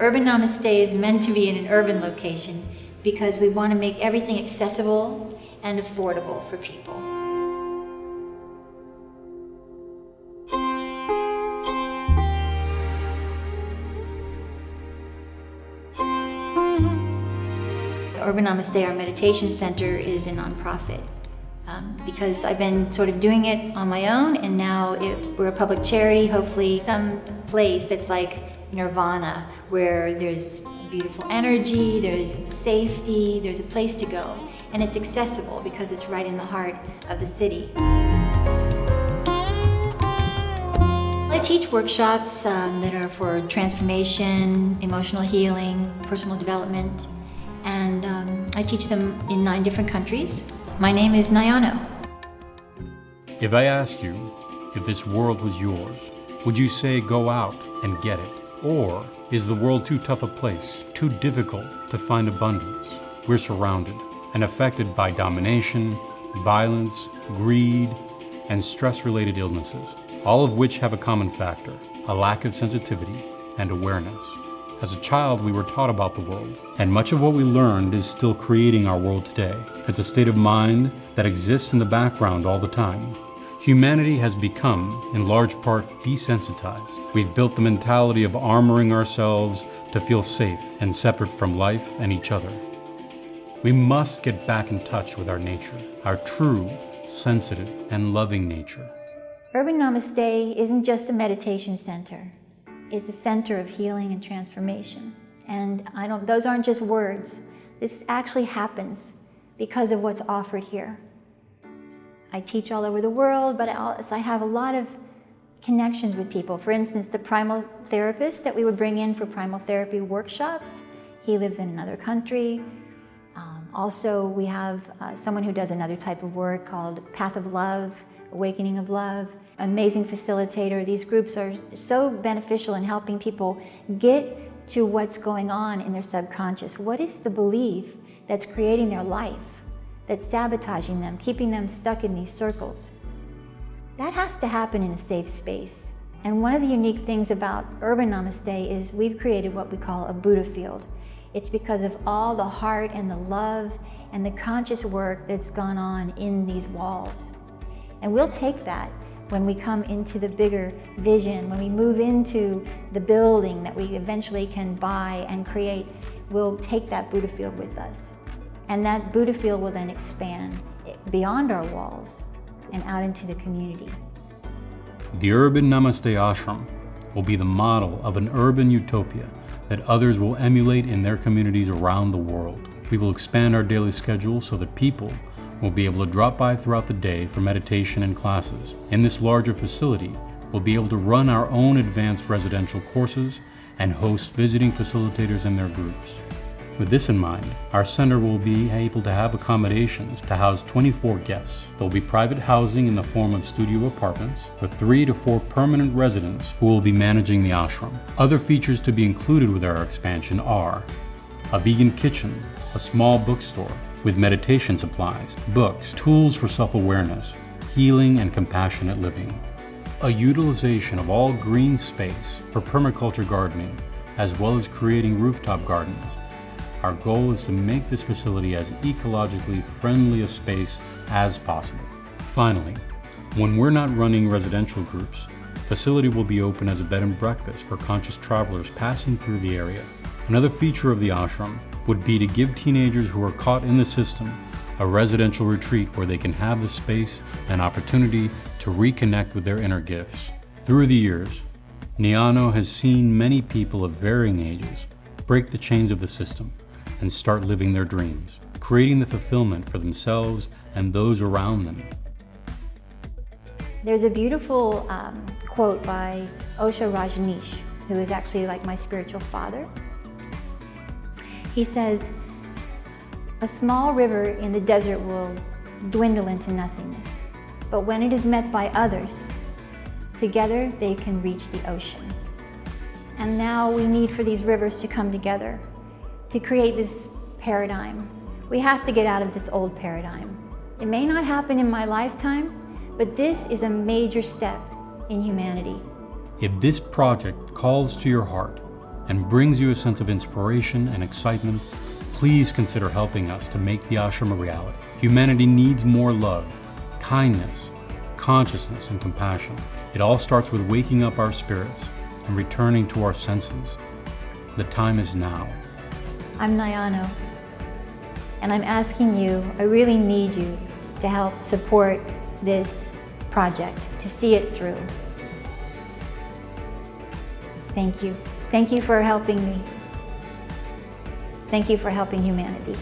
Urban Namaste is meant to be in an urban location because we want to make everything accessible and affordable for people. Urban Namaste, our meditation center, is a nonprofit because I've been sort of doing it on my own, and now we're a public charity, hopefully some place that's like nirvana, where there's beautiful energy, there's safety, there's a place to go, and it's accessible because it's right in the heart of the city. I teach workshops that are for transformation, emotional healing, personal development, and I teach them in 9 different countries. My name is Nayano. If I asked you if this world was yours, would you say go out and get it? Or is the world too tough a place, too difficult to find abundance? We're surrounded and affected by domination, violence, greed, and stress-related illnesses, all of which have a common factor, a lack of sensitivity and awareness. As a child, we were taught about the world, and much of what we learned is still creating our world today. It's a state of mind that exists in the background all the time. Humanity has become, in large part, desensitized. We've built the mentality of armoring ourselves to feel safe and separate from life and each other. We must get back in touch with our nature, our true, sensitive, and loving nature. Urban Namaste isn't just a meditation center. It's a center of healing and transformation. And those aren't just words. This actually happens because of what's offered here. I teach all over the world, but I have a lot of connections with people. For instance, the primal therapist that we would bring in for primal therapy workshops, he lives in another country. Also, we have someone who does another type of work called Path of Love, Awakening of Love. Amazing facilitator. These groups are so beneficial in helping people get to what's going on in their subconscious. What is the belief that's creating their life, that's sabotaging them, keeping them stuck in these circles? That has to happen in a safe space. And one of the unique things about Urban Namaste is we've created what we call a Buddha field. It's because of all the heart and the love and the conscious work that's gone on in these walls. And we'll take that when we come into the bigger vision, when we move into the building that we eventually can buy and create, we'll take that Buddha field with us. And that Buddha field will then expand beyond our walls and out into the community. The Urban Namaste Ashram will be the model of an urban utopia that others will emulate in their communities around the world. We will expand our daily schedule so that people will be able to drop by throughout the day for meditation and classes. In this larger facility, we'll be able to run our own advanced residential courses and host visiting facilitators and their groups. With this in mind, our center will be able to have accommodations to house 24 guests. There will be private housing in the form of studio apartments with 3 to 4 permanent residents who will be managing the ashram. Other features to be included with our expansion are a vegan kitchen, a small bookstore with meditation supplies, books, tools for self-awareness, healing and compassionate living, a utilization of all green space for permaculture gardening, as well as creating rooftop gardens. Our goal is to make this facility as ecologically friendly a space as possible. Finally, when we're not running residential groups, the facility will be open as a bed and breakfast for conscious travelers passing through the area. Another feature of the ashram would be to give teenagers who are caught in the system a residential retreat where they can have the space and opportunity to reconnect with their inner gifts. Through the years, Nayano has seen many people of varying ages break the chains of the system and start living their dreams, creating the fulfillment for themselves and those around them. There's a beautiful quote by Osho Rajneesh, who is actually like my spiritual father. He says, "A small river in the desert will dwindle into nothingness, but when it is met by others, together they can reach the ocean." And now we need for these rivers to come together to create this paradigm. We have to get out of this old paradigm. It may not happen in my lifetime, but this is a major step in humanity. If this project calls to your heart and brings you a sense of inspiration and excitement, please consider helping us to make the ashram a reality. Humanity needs more love, kindness, consciousness, and compassion. It all starts with waking up our spirits and returning to our senses. The time is now. I'm Nayano, and I'm asking you, I really need you to help support this project, to see it through. Thank you. Thank you for helping me. Thank you for helping humanity.